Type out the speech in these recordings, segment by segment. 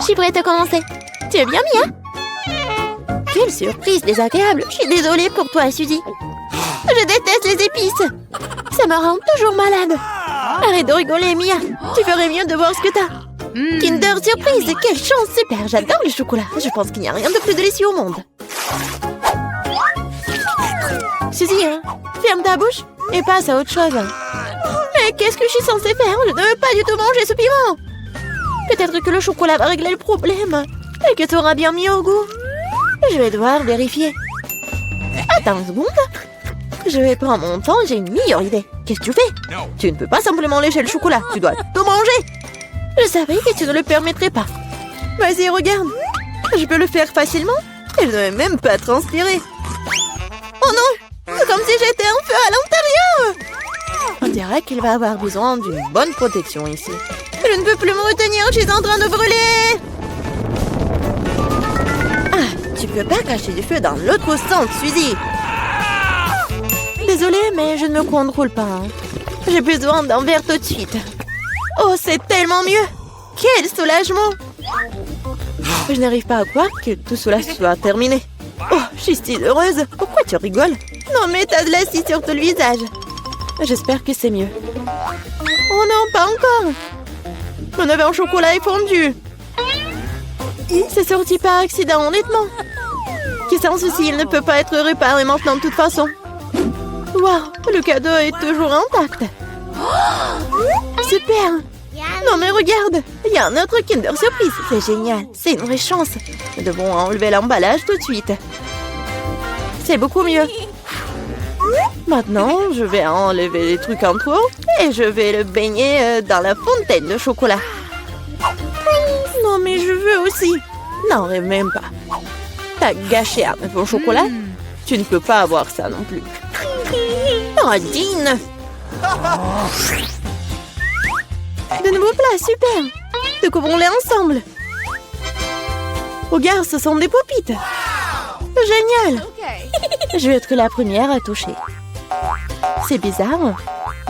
suis prête à commencer. Tu es bien, Mia? Quelle surprise désagréable. Je suis désolée pour toi, Suzy. Je déteste les épices. Ça me rend toujours malade. Arrête de rigoler, Mia. Tu ferais mieux de voir ce que t'as. Kinder Surprise, quelle chance, super. J'adore le chocolat. Je pense qu'il n'y a rien de plus délicieux au monde. Suzy, ferme ta bouche et passe à autre chose. Mais qu'est-ce que je suis censée faire? Je ne veux pas du tout manger ce piment. Peut-être que le chocolat va régler le problème et que tu auras bien mis au goût. Je vais devoir vérifier. Attends une seconde. Je vais prendre mon temps, j'ai une meilleure idée. Qu'est-ce que tu fais? Tu ne peux pas simplement lécher le chocolat, tu dois tout manger. Je savais que tu ne le permettrais pas. Vas-y, regarde. Je peux le faire facilement. Et je ne vais même pas transpirer. Oh non! C'est comme si j'étais un feu à l'intérieur. On dirait qu'il va avoir besoin d'une bonne protection ici. Je ne peux plus me retenir, je suis en train de brûler. Ah, tu peux pas cacher du feu dans l'autre sens, Suzy. Désolée, mais je ne me contrôle pas. J'ai besoin d'un verre tout de suite. Oh, c'est tellement mieux. Quel soulagement. Je n'arrive pas à croire que tout cela soit terminé. Oh, je suis si heureuse. Pourquoi tu rigoles? Non, mais t'as de l'acide sur tout le visage. J'espère que c'est mieux. Oh non, pas encore. Mon œuf en chocolat est fondu. C'est sorti par accident, honnêtement. Qui sans souci, il ne peut pas être réparé maintenant de toute façon. Waouh, le cadeau est toujours intact. Super. Non mais regarde, il y a un autre Kinder Surprise. C'est génial, c'est une vraie chance. Nous devons enlever l'emballage tout de suite. C'est beaucoup mieux. Maintenant, je vais enlever les trucs en trop et je vais le baigner dans la fontaine de chocolat. Non mais je veux aussi. Non, rêve même pas. T'as gâché un œuf au chocolat. Tu ne peux pas avoir ça non plus. Nadine. De nouveaux plats, super. Découvrons-les ensemble. Regarde, ce sont des popites. Génial. Je vais être la première à toucher. C'est bizarre.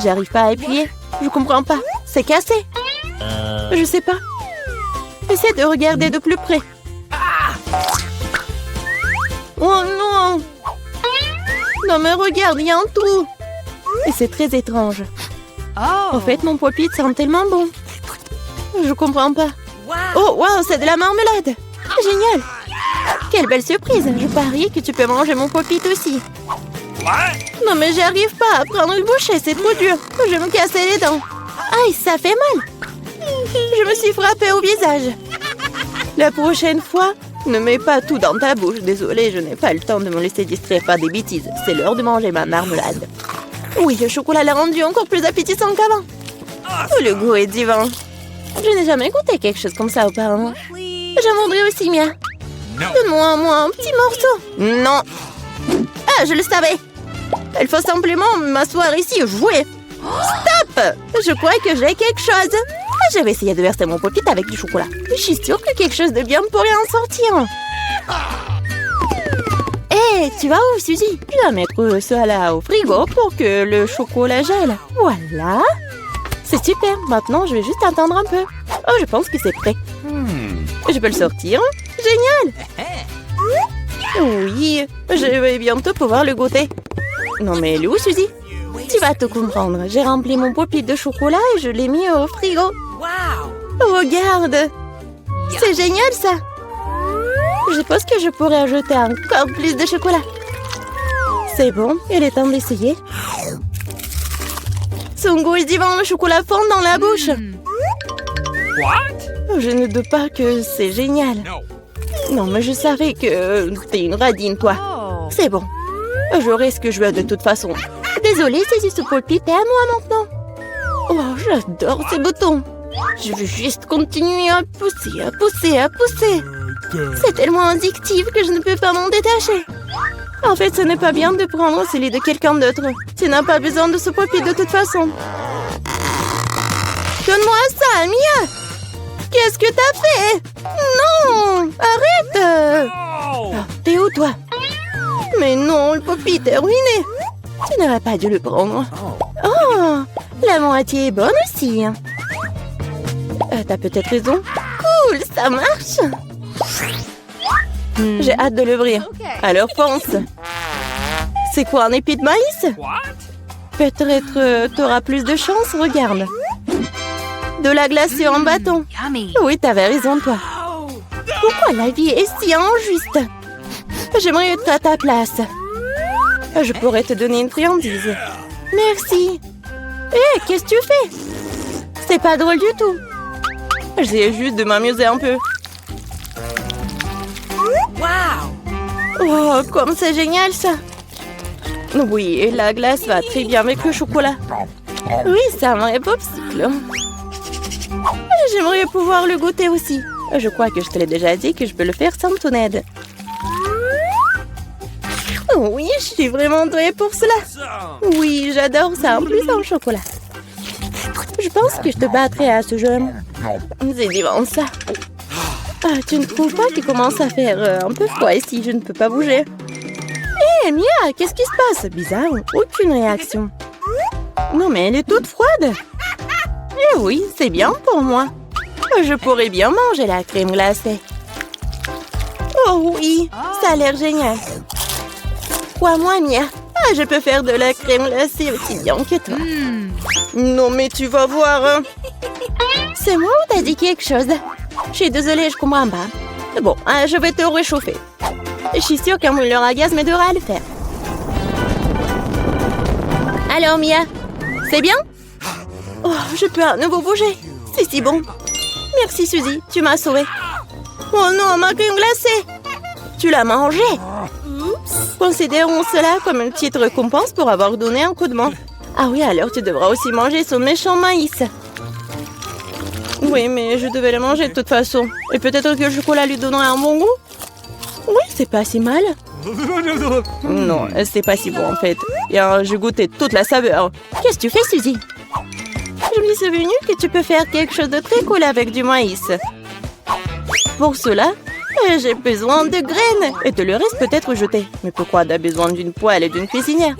J'arrive pas à appuyer. Je comprends pas. C'est cassé. Je sais pas. Essaie de regarder de plus près. Oh non. Non mais regarde, il y a un trou. Et c'est très étrange. En fait, mon pop-it sent tellement bon. Je comprends pas. Oh, wow, c'est de la marmelade. Génial. Quelle belle surprise. Je parie que tu peux manger mon pop-it aussi. Non, mais j'arrive pas à prendre une bouchée. C'est trop dur. Je vais me casser les dents. Aïe, ça fait mal. Je me suis frappée au visage. La prochaine fois, ne mets pas tout dans ta bouche. Désolée, je n'ai pas le temps de me laisser distraire par des bêtises. C'est l'heure de manger ma marmelade. Oui, le chocolat l'a rendu encore plus appétissant qu'avant. Oh, le goût est divin. Je n'ai jamais goûté quelque chose comme ça auparavant. J'en voudrais aussi, Mia. Donne-moi un petit morceau. Non. Ah, je le savais. Il faut simplement m'asseoir ici et jouer. Stop! Je crois que j'ai quelque chose. Je vais essayer de verser mon pop-it avec du chocolat. Je suis sûre que quelque chose de bien pourrait en sortir. Hé, tu vas où, Suzy? Je dois mettre cela au frigo pour que le chocolat gèle. Voilà. C'est super. Maintenant, je vais juste attendre un peu. Oh, je pense que c'est prêt. Je peux le sortir. Génial. Oui, je vais bientôt pouvoir le goûter. Non, mais elle est où, Suzy? Tu vas tout comprendre. J'ai rempli mon pop-it de chocolat et je l'ai mis au frigo. Regarde. C'est génial, ça. Je pense que je pourrais ajouter encore plus de chocolat. C'est bon, il est temps d'essayer. Son goût est divin, le chocolat fond dans la bouche. Je ne doute pas que c'est génial. Non, mais je savais que t'es une radine, toi. C'est bon. J'aurai ce que je veux de toute façon. Désolée, c'est ce pop-it est à moi maintenant. Oh, j'adore ces boutons. Je veux juste continuer à pousser, à pousser, à pousser. C'est tellement addictif que je ne peux pas m'en détacher. En fait, ce n'est pas bien de prendre celui de quelqu'un d'autre. Tu n'as pas besoin de ce pop-it de toute façon. Donne-moi ça, Mia. Qu'est-ce que t'as fait? Non, arrête. Oh, t'es où, toi? Mais non, le pop-it est ruiné. Tu n'aurais pas dû le prendre. Oh, la moitié est bonne aussi. T'as peut-être raison. Cool, cool, ça marche. J'ai hâte de l'ouvrir. Alors fonce. C'est quoi, un épi de maïs? Peut-être t'auras plus de chance, regarde. De la glacée en bâton. Oui, t'avais raison, toi. Pourquoi la vie est si injuste? J'aimerais être à ta place. Je pourrais te donner une friandise. Merci. Hé, qu'est-ce que tu fais? C'est pas drôle du tout. J'essaie juste de m'amuser un peu. Oh, comme c'est génial, ça. Oui, et la glace va très bien avec le chocolat. Oui, c'est un vrai popsicle. J'aimerais pouvoir le goûter aussi. Je crois que je te l'ai déjà dit que je peux le faire sans ton aide. Oui, je suis vraiment douée pour cela. Oui, j'adore ça, en plus en chocolat. Je pense que je te battrai à ce jeu. C'est divin, ça. Ah, tu ne trouves pas qu'il commence à faire un peu froid ici? Je ne peux pas bouger. Hé, Mia, qu'est-ce qui se passe? Bizarre, aucune réaction. Non, mais elle est toute froide. Eh oui, c'est bien pour moi. Je pourrais bien manger la crème glacée. Oh oui, ça a l'air génial. Crois-moi, Mia, je peux faire de la crème glacée aussi bien que toi. Non, mais tu vas voir. C'est moi ou t'as dit quelque chose? Je suis désolée, je comprends pas. Bon, je vais te réchauffer. Je suis sûre qu'un mouleur à gaz m'aidera à le faire. Alors, Mia, c'est bien? Oh, je peux à nouveau bouger. C'est si bon. Merci, Suzy, tu m'as sauvée. Oh non, ma crème glacée! Tu l'as mangée? Considérons cela comme une petite récompense pour avoir donné un coup de main. Ah oui, alors tu devras aussi manger son méchant maïs. Oui, mais je devais le manger de toute façon. Et peut-être que le chocolat lui donnerait un bon goût? Oui, c'est pas si mal. Non, c'est pas si bon en fait. Et j'ai goûté toute la saveur. Qu'est-ce que tu fais, Suzy? Je me suis souvenu que tu peux faire quelque chose de très cool avec du maïs. Pour cela, j'ai besoin de graines. Et te le reste peut-être jeté. Mais pourquoi t'as besoin d'une poêle et d'une cuisinière?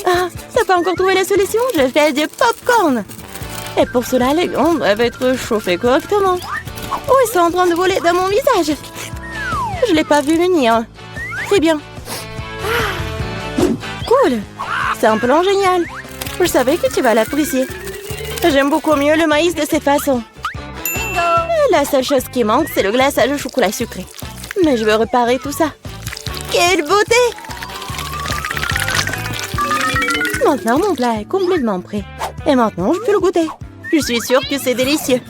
Ah, t'as pas encore trouvé la solution? Je fais du popcorn. Et pour cela, les graines doivent être chauffées correctement. Oh, ils sont en train de voler dans mon visage. Je l'ai pas vu venir. Très bien. Cool. C'est un plan génial. Je savais que tu vas l'apprécier. J'aime beaucoup mieux le maïs de cette façon. La seule chose qui manque, c'est le glaçage au chocolat sucré. Mais je veux réparer tout ça. Quelle beauté! Maintenant, mon plat est complètement prêt. Et maintenant, je peux le goûter. Je suis sûre que c'est délicieux.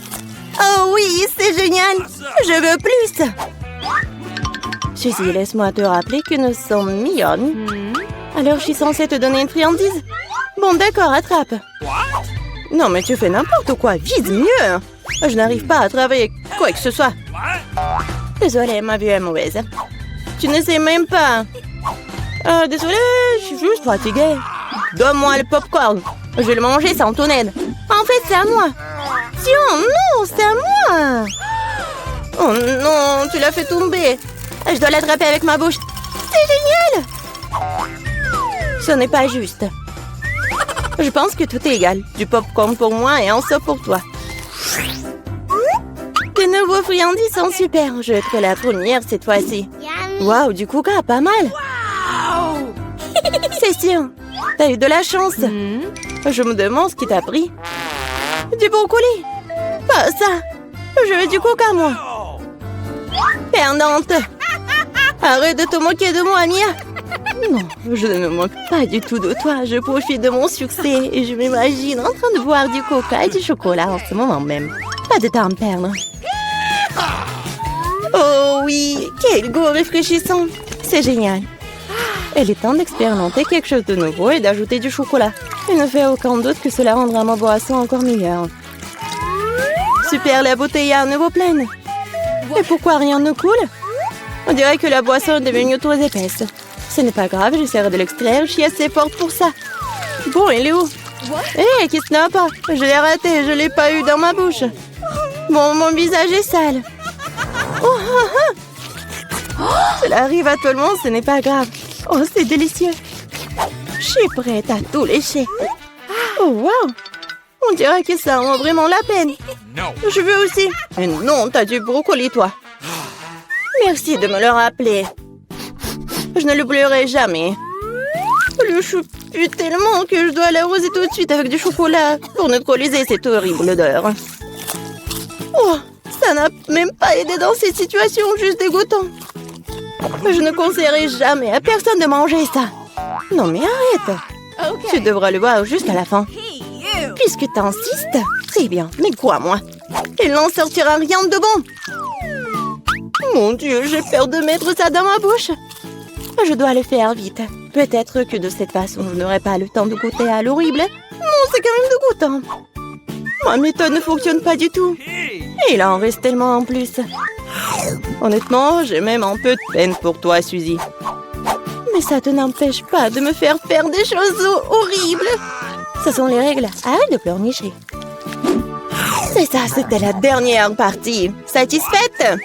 Oh oui, c'est génial! Je veux plus! Suzy, laisse-moi te rappeler que nous sommes mignonnes. Alors, je suis censée te donner une friandise? Bon, d'accord, attrape. Non, mais tu fais n'importe quoi. Vise mieux! Je n'arrive pas à travailler quoi que ce soit. Désolée, ma vue est mauvaise. Tu ne sais même pas. Désolée, je suis juste fatiguée. Donne-moi le popcorn. Je vais le manger sans ton aide. En fait, c'est à moi. Tiens, non, c'est à moi. Oh non, tu l'as fait tomber. Je dois l'attraper avec ma bouche. C'est génial. Ce n'est pas juste. Je pense que tout est égal. Du popcorn pour moi et un seau pour toi. Tes nouveaux friandises sont super. Je vais être la première cette fois-ci. Waouh, du coca, pas mal. C'est sûr. T'as eu de la chance. Je me demande ce qui t'a pris. Du brocoli. Pas ça. Je veux du coca, moi. Perdante. Arrête de te moquer de moi, Mia. Non, je ne me moque pas du tout de toi. Je profite de mon succès et je m'imagine en train de boire du coca et du chocolat en ce moment même. Pas de temps à me perdre. Oh oui, quel goût rafraîchissant. C'est génial. Il est temps d'expérimenter quelque chose de nouveau et d'ajouter du chocolat. Il ne fait aucun doute que cela rendra ma boisson encore meilleure. Super, la bouteille est à nouveau pleine. Et pourquoi rien ne coule? On dirait que la boisson est devenue trop épaisse. Ce n'est pas grave, j'essaierai de l'extraire, je suis assez forte pour ça. Bon, il est où? Hé, qu'est-ce que n'a pas? Je l'ai raté, je l'ai pas eu dans ma bouche. Bon, mon visage est sale. Cela arrive à tout le monde, ce n'est pas grave. Oh, c'est délicieux. Je suis prête à tout lécher. Oh, wow. On dirait que ça en vaut vraiment la peine. Je veux aussi. Mais non, t'as du brocoli, toi. Merci de me le rappeler. Je ne l'oublierai jamais. Le chou pue tellement que je dois l'arroser tout de suite avec du chocolat pour neutraliser cette horrible odeur. Oh, ça n'a même pas aidé dans ces situations juste dégoûtantes. Je ne conseillerais jamais à personne de manger ça. Non mais arrête. Tu devras le voir juste à la fin. Puisque t'insistes, très bien, mais crois-moi, il n'en sortira rien de bon. Mon Dieu, j'ai peur de mettre ça dans ma bouche. Je dois le faire vite. Peut-être que de cette façon, je n'aurai pas le temps de goûter à l'horrible. Non, c'est quand même dégoûtant. Ma méthode ne fonctionne pas du tout. Et il en reste tellement en plus. Honnêtement, j'ai même un peu de peine pour toi, Suzy. Mais ça te n'empêche pas de me faire faire des choses horribles. Ce sont les règles. Arrête de pleurnicher. C'est ça, c'était la dernière partie. Satisfaite?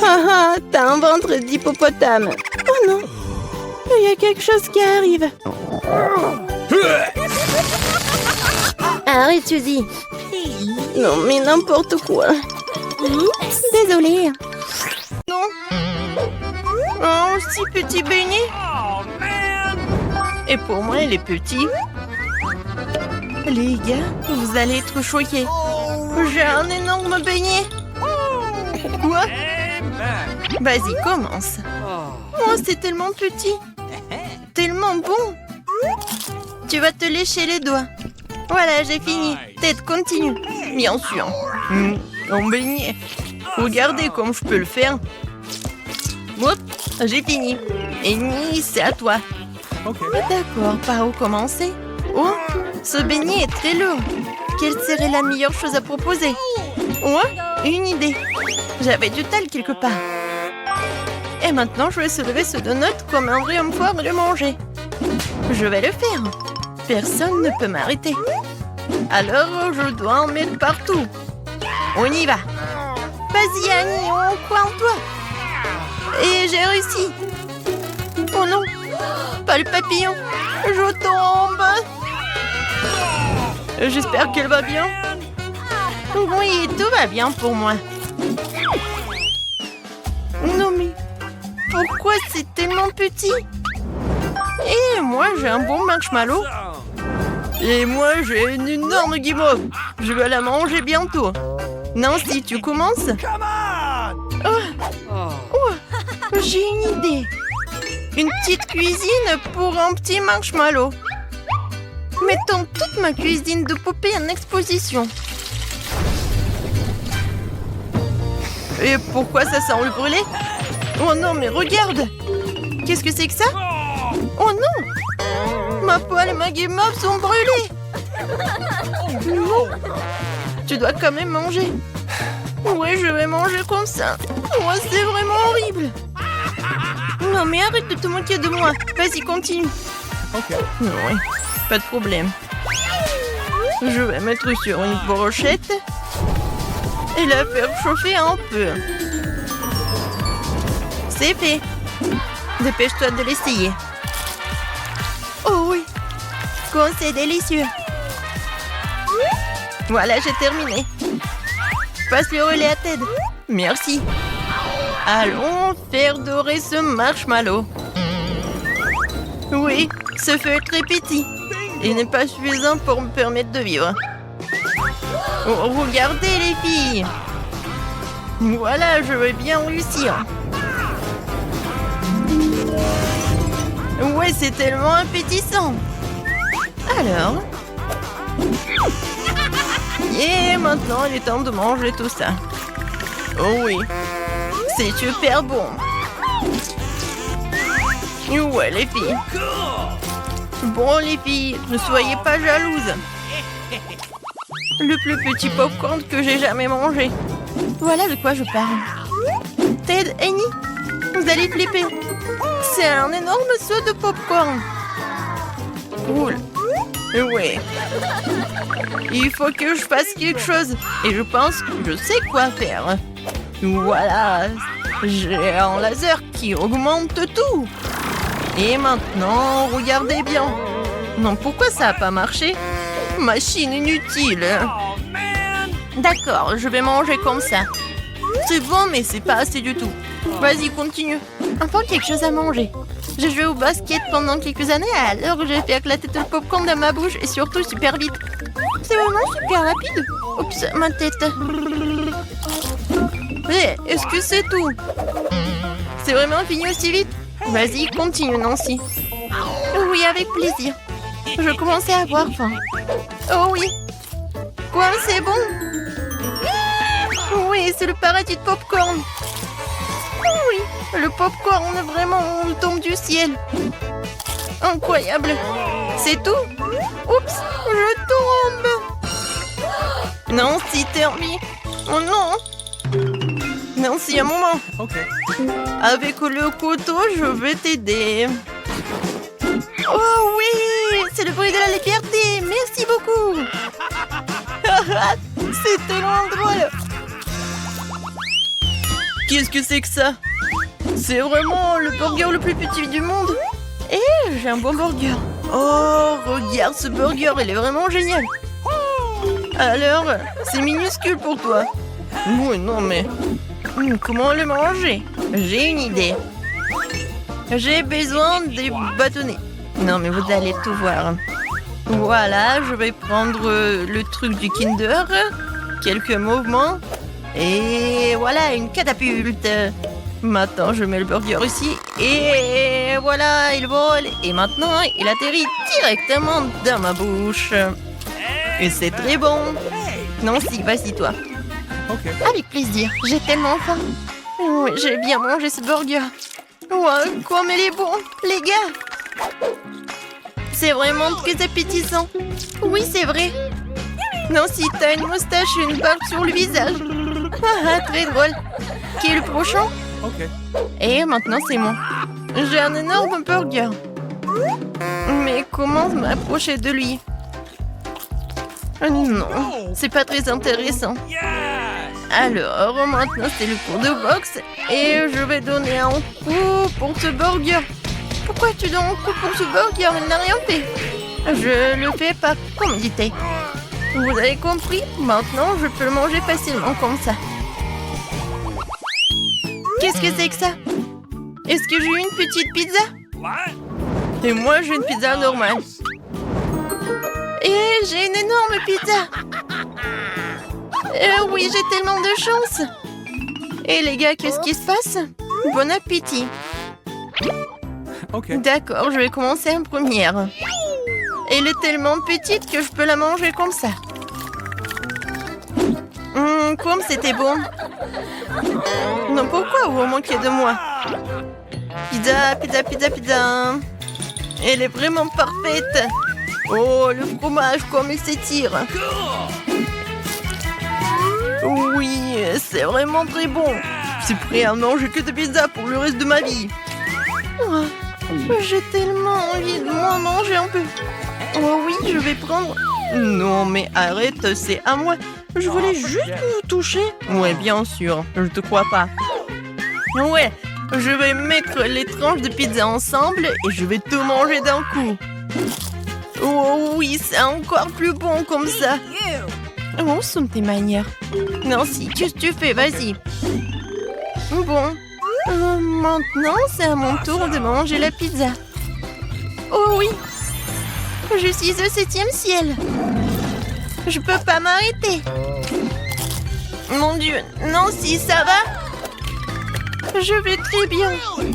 Haha, t'as un ventre d'hippopotame. Oh non, il y a quelque chose qui arrive. Arrête, Suzy. Non, mais n'importe quoi. Désolée. Non. Oh, si petit beignet. Et pour moi, il est petit. Les gars, vous allez être choqués. J'ai un énorme beignet. Quoi? Vas-y, commence. Oh, c'est tellement petit. Tellement bon. Tu vas te lécher les doigts. Voilà, j'ai fini. Ted, continue. Bien sûr. Un beignet. Regardez comme je peux le faire. Hop, j'ai fini. Et Ni, c'est à toi. D'accord, par où commencer? Oh, ce beignet est très lourd. Quelle serait la meilleure chose à proposer? Oh, une idée. J'avais du tal quelque part. Et maintenant, je vais soulever ce donut comme un vrai homme fort et le manger. Je vais le faire. Personne ne peut m'arrêter. Alors, je dois en mettre partout. On y va. Vas-y, Annie, on croit en toi. Et j'ai réussi. Oh non, pas le papillon. Je tombe. J'espère qu'elle va bien. Oui, tout va bien pour moi. Non mais, pourquoi c'est tellement petit? Et moi, j'ai un bon marshmallow. Et moi, j'ai une énorme guimauve. Je vais la manger bientôt. Nancy, tu commences? Oh, j'ai une idée. Une petite cuisine pour un petit marshmallow. Mettons toute ma cuisine de poupée en exposition. Et pourquoi ça sent le brûlé? Oh non, mais regarde! Qu'est-ce que c'est que ça? Oh non! Ma poêle et ma guimauve sont brûlées! Non! Tu dois quand même manger. Ouais, je vais manger comme ça. Oh, c'est vraiment horrible. Non, mais arrête de te moquer de moi. Vas-y, continue. Oui, pas de problème. Je vais mettre sur une brochette et la faire chauffer un peu. C'est fait. Dépêche-toi de l'essayer. Oh oui, quand c'est délicieux. Voilà, j'ai terminé. Passe le relais à Ted. Merci. Allons faire dorer ce marshmallow. Oui, ce feu est très petit. Il n'est pas suffisant pour me permettre de vivre. Oh, regardez les filles. Voilà, je vais bien réussir. Ouais, c'est tellement appétissant. Alors. Et maintenant, il est temps de manger tout ça. Oh oui, c'est super bon. Ouais, les filles. Bon, les filles, ne soyez pas jalouses. Le plus petit popcorn que j'ai jamais mangé. Voilà de quoi je parle. Ted, Annie, vous allez flipper. C'est un énorme seau de popcorn. Cool. Ouais. Il faut que je fasse quelque chose. Et je pense que je sais quoi faire. Voilà. J'ai un laser qui augmente tout. Et maintenant, regardez bien. Non, pourquoi ça n'a pas marché? Machine inutile. D'accord, je vais manger comme ça. C'est bon, mais c'est pas assez du tout. Vas-y, continue. Enfin, quelque chose à manger. J'ai joué au basket pendant quelques années, alors j'ai fait éclater tout le popcorn dans ma bouche et surtout super vite. C'est vraiment super rapide. Oups, ma tête. Hé, est-ce que c'est tout? C'est vraiment fini aussi vite? Vas-y, continue, Nancy. Oui, avec plaisir. Je commençais à avoir faim. Oh oui. Quoi, c'est bon? Oui, c'est le paradis de popcorn. Oui, le popcorn, vraiment, on tombe du ciel. Incroyable. C'est tout? Oups, je tombe. Nancy, Termi. Oh non. Nancy, un moment. Ok. Avec le couteau, je vais t'aider. Oh oui, c'est le bruit de la liberté. Merci beaucoup. C'est tellement drôle. Qu'est-ce que c'est que ça? C'est vraiment le burger le plus petit du monde. Et j'ai un bon burger. Oh, regarde ce burger, il est vraiment génial. Alors, c'est minuscule pour toi. Oui, non mais... comment le manger? J'ai une idée. J'ai besoin des bâtonnets. Non mais vous allez tout voir. Voilà, je vais prendre le truc du Kinder. Quelques mouvements. Et voilà, une catapulte. Maintenant, je mets le burger ici. Et voilà, il vole. Et maintenant, il atterrit directement dans ma bouche. Et c'est très bon. Nancy, vas-y toi. Ok. Avec plaisir, j'ai tellement faim. Oui, j'ai bien mangé ce burger. Ouais, comme il est bon, les gars. C'est vraiment très appétissant. Oui, c'est vrai. Nancy, t'as une moustache et une barbe sur le visage. Ah, très drôle. Qui est le prochain? Ok. Et maintenant, c'est moi. J'ai un énorme burger. Mais comment m'approcher de lui? Non, c'est pas très intéressant. Alors, maintenant, c'est le cours de boxe. Et je vais donner un coup pour ce burger. Pourquoi tu donnes un coup pour ce burger? Il n'a rien fait. Je le fais par commodité. Vous avez compris? Maintenant, je peux le manger facilement comme ça. Qu'est-ce que c'est que ça? Est-ce que j'ai une petite pizza? Et moi, j'ai une pizza normale. Et j'ai une énorme pizza. Oui, j'ai tellement de chance. Et les gars, qu'est-ce qui se passe? Bon appétit. Ok. D'accord, je vais commencer en première. Elle est tellement petite que je peux la manger comme ça. Comme c'était bon. Non, pourquoi vous manquez de moi? Pizza, pizza, pizza, pizza. Elle est vraiment parfaite. Oh, le fromage, comme il s'étire. Oui, c'est vraiment très bon. Je suis prêt à manger que de pizza pour le reste de ma vie. Oh, j'ai tellement envie de m'en manger un peu. Oh oui, je vais prendre... Non, mais arrête, c'est à moi. Je voulais juste vous toucher. Ouais, bien sûr, je te crois pas. Ouais, je vais mettre les tranches de pizza ensemble et je vais tout manger d'un coup. Oh oui, c'est encore plus bon comme ça. Où sont tes manières? Nancy, qu'est-ce que tu fais? Vas-y. Bon, maintenant c'est à mon tour de manger la pizza. Oh oui, je suis au 7e ciel. Je peux pas m'arrêter. Mon Dieu, Nancy, ça va? Je vais très bien.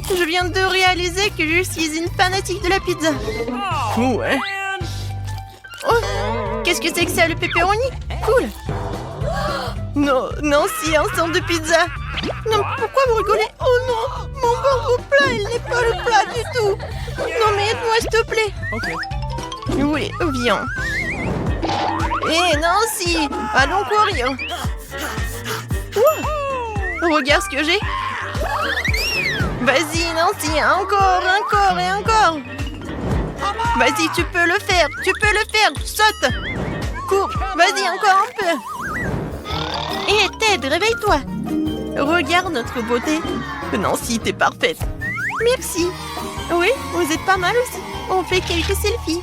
Je viens de réaliser que je suis une fanatique de la pizza. Ouais. Oh, qu'est-ce que c'est que ça, le pepperoni? Cool. Non, Nancy, un sang de pizza. Non, pourquoi vous rigolez? Oh non, mon burger plat, il n'est pas le plat du tout. Non, mais aide-moi, s'il te plaît. Ok. Oui, viens. Hé, Nancy, allons courir. Ouh, regarde ce que j'ai. Vas-y, Nancy, encore, encore et encore. Vas-y, tu peux le faire, saute. Cours, vas-y, encore un peu. Hé, Ted, réveille-toi. Regarde notre beauté. Nancy, t'es parfaite. Merci. Oui, vous êtes pas mal aussi. On fait quelques selfies.